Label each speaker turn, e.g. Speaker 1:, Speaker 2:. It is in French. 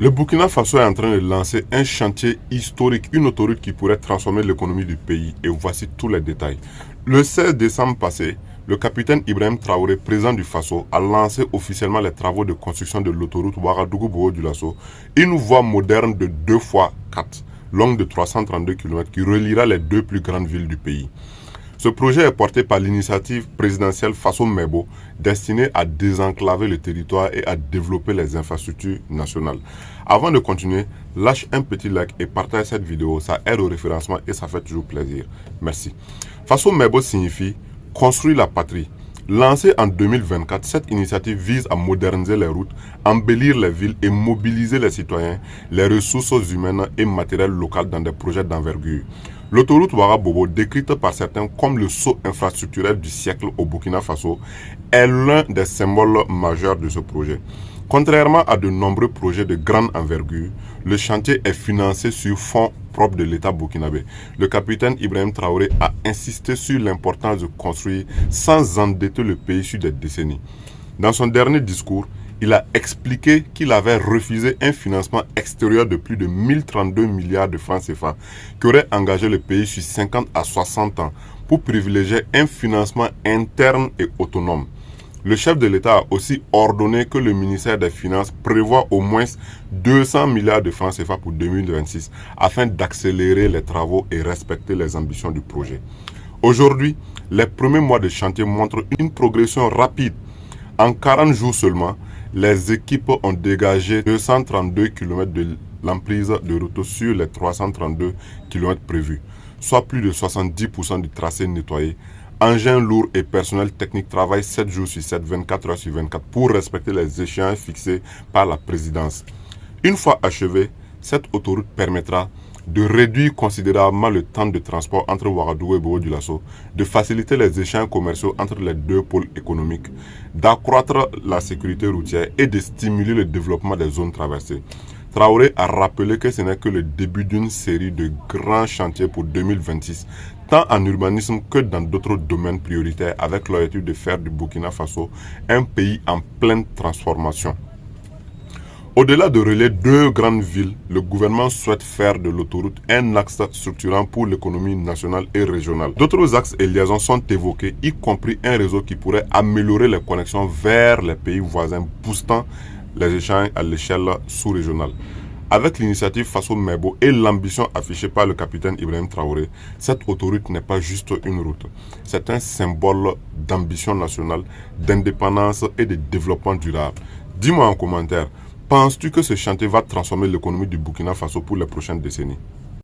Speaker 1: Le Burkina Faso est en train de lancer un chantier historique, une autoroute qui pourrait transformer l'économie du pays. Et voici tous les détails. Le 16 décembre passé, le capitaine Ibrahim Traoré, président du Faso, a lancé officiellement les travaux de construction de l'autoroute Ouagadougou-Bobo-Dioulasso, une voie moderne de 2 fois 4, longue de 332 km, qui reliera les deux plus grandes villes du pays. Ce projet est porté par l'initiative présidentielle Faso Mebo, destinée à désenclaver le territoire et à développer les infrastructures nationales. Avant de continuer, lâche un petit like et partage cette vidéo, ça aide au référencement et ça fait toujours plaisir. Merci. Faso Mebo signifie construire la patrie. Lancée en 2024, cette initiative vise à moderniser les routes, embellir les villes et mobiliser les citoyens, les ressources humaines et matérielles locales dans des projets d'envergure. L'autoroute Ouagabobo, décrite par certains comme le saut infrastructurel du siècle au Burkina Faso, est l'un des symboles majeurs de ce projet. Contrairement à de nombreux projets de grande envergure, le chantier est financé sur fonds propres de l'État burkinabé. Le capitaine Ibrahim Traoré a insisté sur l'importance de construire sans endetter le pays sur des décennies. Dans son dernier discours, il a expliqué qu'il avait refusé un financement extérieur de plus de 1032 milliards de francs CFA qui aurait engagé le pays sur 50 à 60 ans pour privilégier un financement interne et autonome. Le chef de l'État a aussi ordonné que le ministère des Finances prévoit au moins 200 milliards de francs CFA pour 2026 afin d'accélérer les travaux et respecter les ambitions du projet. Aujourd'hui, les premiers mois de chantier montrent une progression rapide. En 40 jours seulement, les équipes ont dégagé 232 km de l'emprise de route sur les 332 km prévus, soit plus de 70% du tracé nettoyé. Engins lourds et personnel technique travaillent 7 jours sur 7, 24 heures sur 24 pour respecter les échéances fixées par la présidence. Une fois achevée, cette autoroute permettra de réduire considérablement le temps de transport entre Ouagadougou et Bobo-Dioulasso, de faciliter les échanges commerciaux entre les deux pôles économiques, d'accroître la sécurité routière et de stimuler le développement des zones traversées. Traoré a rappelé que ce n'est que le début d'une série de grands chantiers pour 2026, tant en urbanisme que dans d'autres domaines prioritaires, avec l'objectif de faire du Burkina Faso un pays en pleine transformation. Au-delà de relier deux grandes villes, le gouvernement souhaite faire de l'autoroute un axe structurant pour l'économie nationale et régionale. D'autres axes et liaisons sont évoqués, y compris un réseau qui pourrait améliorer les connexions vers les pays voisins, boostant les échanges à l'échelle sous-régionale. Avec l'initiative Faso Mebo et l'ambition affichée par le capitaine Ibrahim Traoré, cette autoroute n'est pas juste une route. C'est un symbole d'ambition nationale, d'indépendance et de développement durable. Dis-moi en commentaire, penses-tu que ce chantier va transformer l'économie du Burkina Faso pour les prochaines décennies?